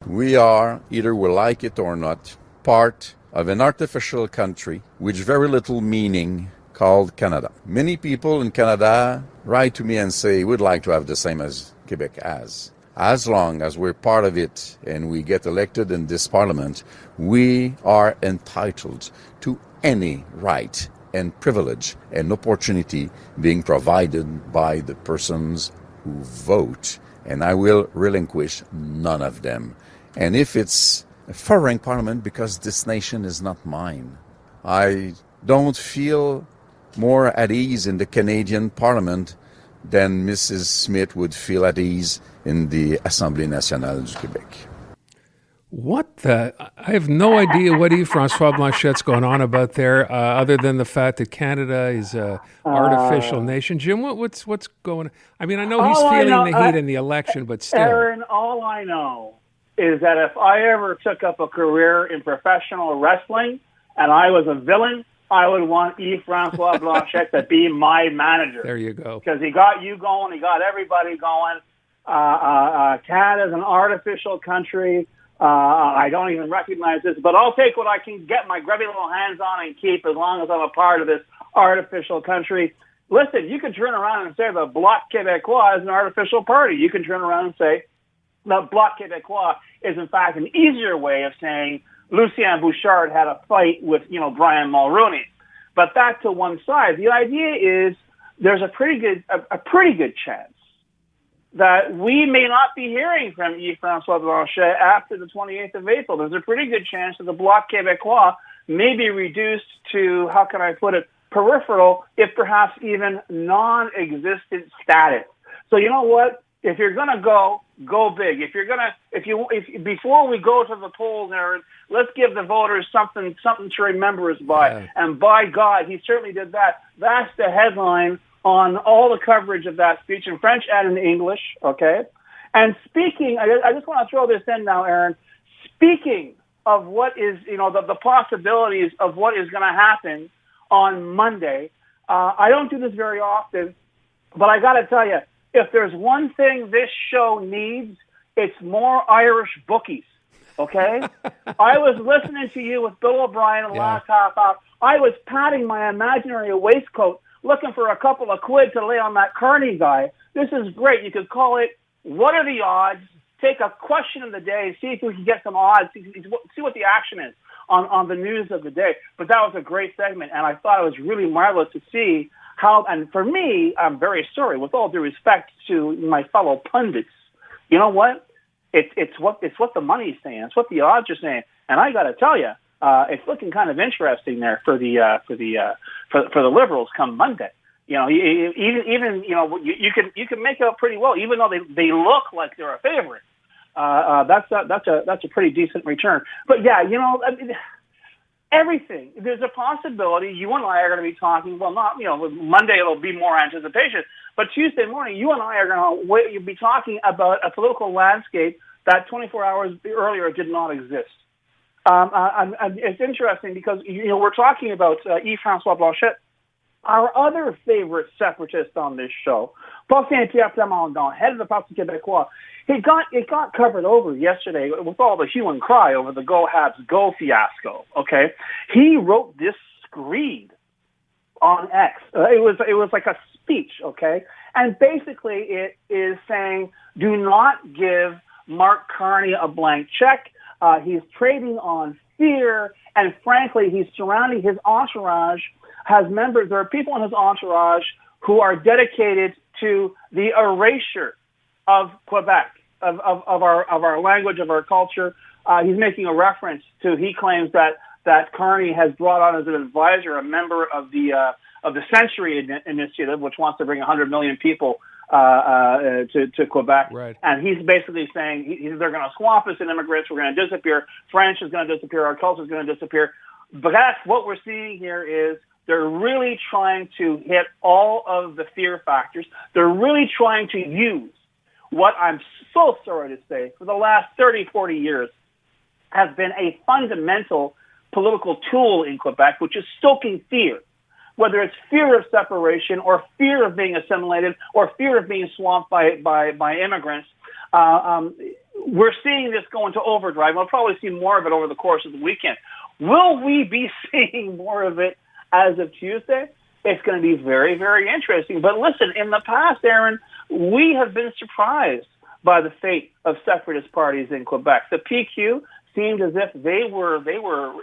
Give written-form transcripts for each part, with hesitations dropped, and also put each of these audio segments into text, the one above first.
We are, either we like it or not, part of an artificial country with very little meaning called Canada. Many people in Canada write to me and say, we'd like to have the same as Quebec has. As long as we're part of it and we get elected in this parliament, we are entitled to any right and privilege and opportunity being provided by the persons who vote. And I will relinquish none of them. And if it's a foreign parliament, because this nation is not mine, I don't feel more at ease in the Canadian parliament than Mrs. Smith would feel at ease in the Assemblée nationale du Québec. What the? I have no idea what Yves-François Blanchette's going on about there, other than the fact that Canada is an artificial nation. Jim, what's going on? I mean, I know he's feeling the heat in the election, but still. Aaron, all I know is that if I ever took up a career in professional wrestling and I was a villain, I would want Yves-François Blanchet to be my manager. There you go. Because he got you going, he got everybody going. Canada's an artificial country. I don't even recognize this, but I'll take what I can get my grubby little hands on and keep as long as I'm a part of this artificial country. Listen, you can turn around and say the Bloc Québécois is an artificial party. You can turn around and say the Bloc Québécois is, in fact, an easier way of saying Lucien Bouchard had a fight with, Brian Mulroney. But that to one side. The idea is there's a pretty good chance that we may not be hearing from Yves-François Blanchet after the 28th of April. There's a pretty good chance that the Bloc Québécois may be reduced to, how can I put it, peripheral, if perhaps even non-existent status. So you know what? If you're going to go big. Before we go to the polls, Aaron, let's give the voters something to remember us by. Yeah. And by God, he certainly did that. That's the headline on all the coverage of that speech in French and in English, okay? And speaking, I just want to throw this in now, Aaron. Speaking of what is, the possibilities of what is going to happen on Monday, I don't do this very often, but I got to tell you, if there's one thing this show needs, it's more Irish bookies, okay? I was listening to you with Bill O'Brien in the last half hour. I was patting my imaginary waistcoat looking for a couple of quid to lay on that Carney guy. This is great. You could call it, what are the odds? Take a question of the day, see if we can get some odds, see what the action is on the news of the day. But that was a great segment, and I thought it was really marvelous to see how, and for me, I'm very sorry, with all due respect to my fellow pundits, you know what? It's what the money's saying. It's what the odds are saying. And I got to tell you, it's looking kind of interesting there for the Liberals come Monday. Even you can make out pretty well, even though they look like they're a favorite. That's a pretty decent return. But yeah, everything. There's a possibility you and I are going to be talking. Well, not Monday it'll be more anticipation, but Tuesday morning you and I are going to be talking about a political landscape that 24 hours earlier did not exist. And it's interesting because we're talking about Yves-François Blanchet. Our other favorite separatist on this show, Paul Saint-Pierre Plamondon, head of the Parti Québécois, it got covered over yesterday with all the hue and cry over the Go Habs Go fiasco. Okay, he wrote this screed on X. It was like a speech. Okay, and basically it is saying, do not give Mark Carney a blank check. He's trading on fear, and frankly, he's surrounding his entourage. There are people in his entourage who are dedicated to the erasure of Quebec, of our language, of our culture. He's making a reference to, he claims that Carney has brought on as an advisor a member of the Century Initiative, which wants to bring 100 million people to Quebec. Right. And he's basically saying they're going to swamp us in immigrants, we're going to disappear, French is going to disappear, our culture is going to disappear. But that's what we're seeing here is they're really trying to hit all of the fear factors. They're really trying to use what I'm so sorry to say for the last 30, 40 years has been a fundamental political tool in Quebec, which is stoking fear. Whether it's fear of separation or fear of being assimilated or fear of being swamped by immigrants. we're seeing this go into overdrive. We'll probably see more of it over the course of the weekend. Will we be seeing more of it as of Tuesday? It's going to be very, very interesting. But listen, in the past, Aaron, we have been surprised by the fate of separatist parties in Quebec. The PQ seemed as if they were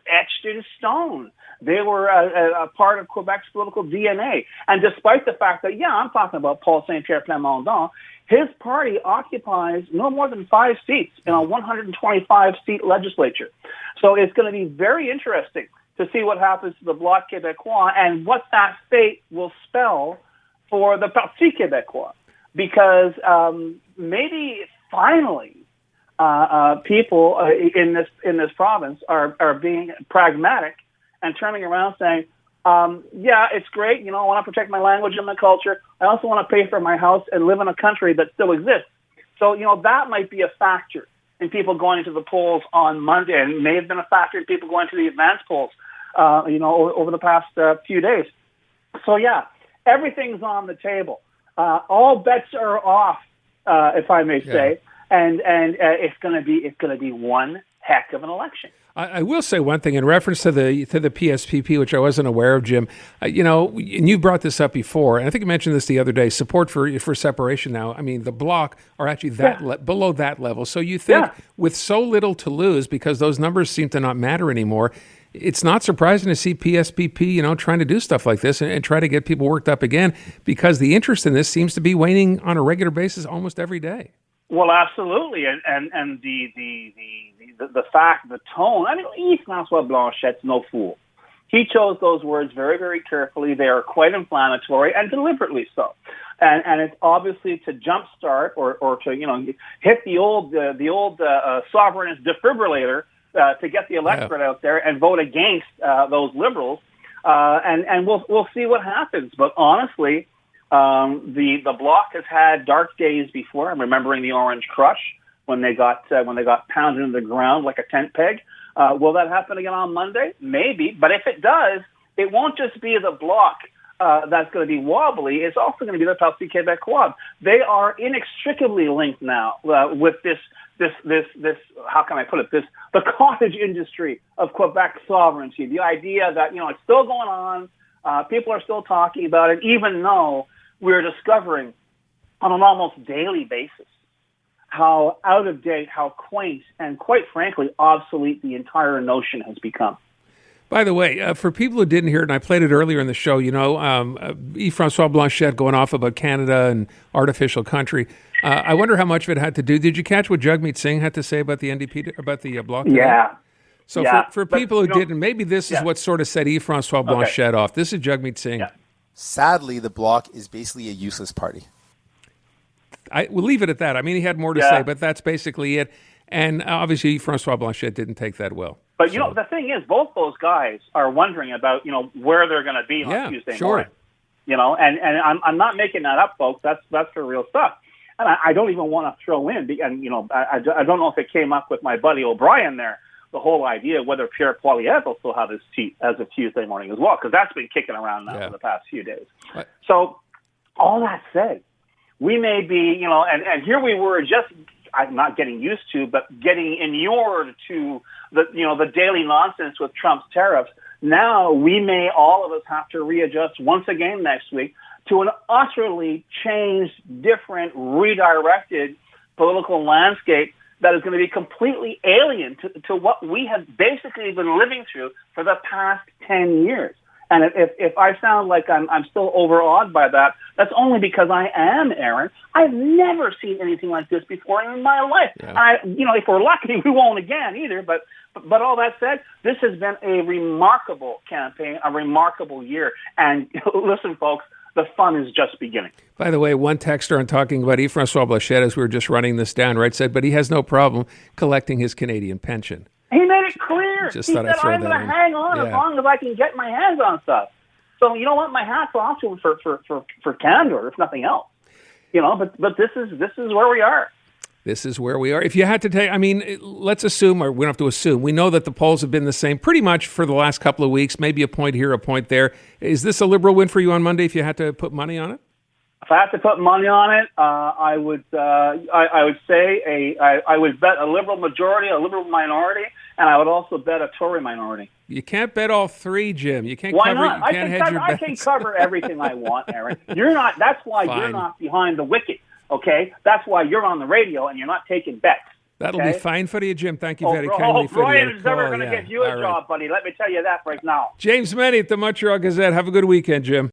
etched in stone. They were a part of Quebec's political DNA. And despite the fact that, I'm talking about Paul Saint-Pierre Plamondon, his party occupies no more than 5 seats in a 125-seat legislature. So it's going to be very interesting to see what happens to the Bloc Québécois and what that fate will spell for the Parti Québécois. Because maybe finally people in this province are being pragmatic and turning around saying, it's great. I want to protect my language and my culture. I also want to pay for my house and live in a country that still exists. So, that might be a factor in people going to the polls on Monday, and may have been a factor in people going to the advance polls, over the past few days. So, everything's on the table. All bets are off, if I may say, and it's going to be one heck of an election. I will say one thing in reference to the PSPP, which I wasn't aware of, Jim. And you brought this up before, and I think you mentioned this the other day. Support for separation now. I mean, the Bloc are actually below that level. So you think with so little to lose, because those numbers seem to not matter anymore, it's not surprising to see PSPP, trying to do stuff like this and try to get people worked up again, because the interest in this seems to be waning on a regular basis almost every day. Well, absolutely, and the fact, the tone. I mean, Yves-François Blanchette's no fool. He chose those words very, very carefully. They are quite inflammatory and deliberately so. And it's obviously to jumpstart or to hit the old sovereignist defibrillator to get the electorate out there and vote against those liberals. And we'll see what happens. But honestly, the Bloc has had dark days before. I'm remembering the Orange Crush when they got pounded into the ground like a tent peg. Will that happen again on Monday? Maybe. But if it does, it won't just be the Bloc that's going to be wobbly. It's also going to be the Parti Québécois. They are inextricably linked now with this. How can I put it? The cottage industry of Quebec sovereignty. The idea that it's still going on. People are still talking about it, even though we're discovering on an almost daily basis how out of date, how quaint, and quite frankly, obsolete the entire notion has become. By the way, for people who didn't hear it, and I played it earlier in the show, Yves-François Blanchet going off about Canada and artificial country. I wonder how much of it had to do. Did you catch what Jagmeet Singh had to say about the NDP, about the Bloc? Yeah. So for people who didn't, maybe this is what sort of set Yves-François Blanchet off. This is Jagmeet Singh. Yeah. Sadly, the Bloc is basically a useless party. We'll leave it at that. I mean, he had more to say, but that's basically it. And obviously, François Blanchet didn't take that well. But, the thing is, both those guys are wondering about, where they're going to be on Tuesday morning. And I'm not making that up, folks. That's for real stuff. And I don't even want to throw in, and, I don't know if it came up with my buddy O'Brien there, the whole idea of whether Pierre Poilievre will still have his seat as of Tuesday morning as well, because that's been kicking around now for the past few days. Right. So all that said, we may be, and here we were just, I'm not getting used to, but getting inured to the daily nonsense with Trump's tariffs. Now we may, all of us, have to readjust once again next week to an utterly changed, different, redirected political landscape that is going to be completely alien to what we have basically been living through for the past 10 years. And if I sound like I'm still overawed by that, that's only because I am, Aaron. I've never seen anything like this before in my life. Yeah. If we're lucky, we won't again either. But all that said, this has been a remarkable campaign, a remarkable year. And listen, folks, the fun is just beginning. By the way, one texter on talking about Yves-François Blanchet, as we were just running this down, right, said, but he has no problem collecting his Canadian pension. He made it clear. Just he said, I'm going to hang on as long as I can get my hands on stuff. So, you know what? My hat's off to him for candor, if nothing else. But this is where we are. This is where we are. If you had to take, let's assume, or we don't have to assume, we know that the polls have been the same pretty much for the last couple of weeks, maybe a point here, a point there. Is this a Liberal win for you on Monday if you had to put money on it? If I had to put money on it, I would say I would bet a Liberal majority, a Liberal minority, and I would also bet a Tory minority. You can't bet all three, Jim. You can't Why cover. not? You can't hedge your I bets. can cover everything I want, Aaron. You're not. That's why Fine. you're not behind the wicket. Okay, that's why you're on the radio and you're not taking bets. That'll okay? be fine for you, Jim. Thank you very kindly for Brian the is never call. going to Yeah. give you a All right. job, buddy. Let me tell you that right now. James Mennie at the Montreal Gazette. Have a good weekend, Jim.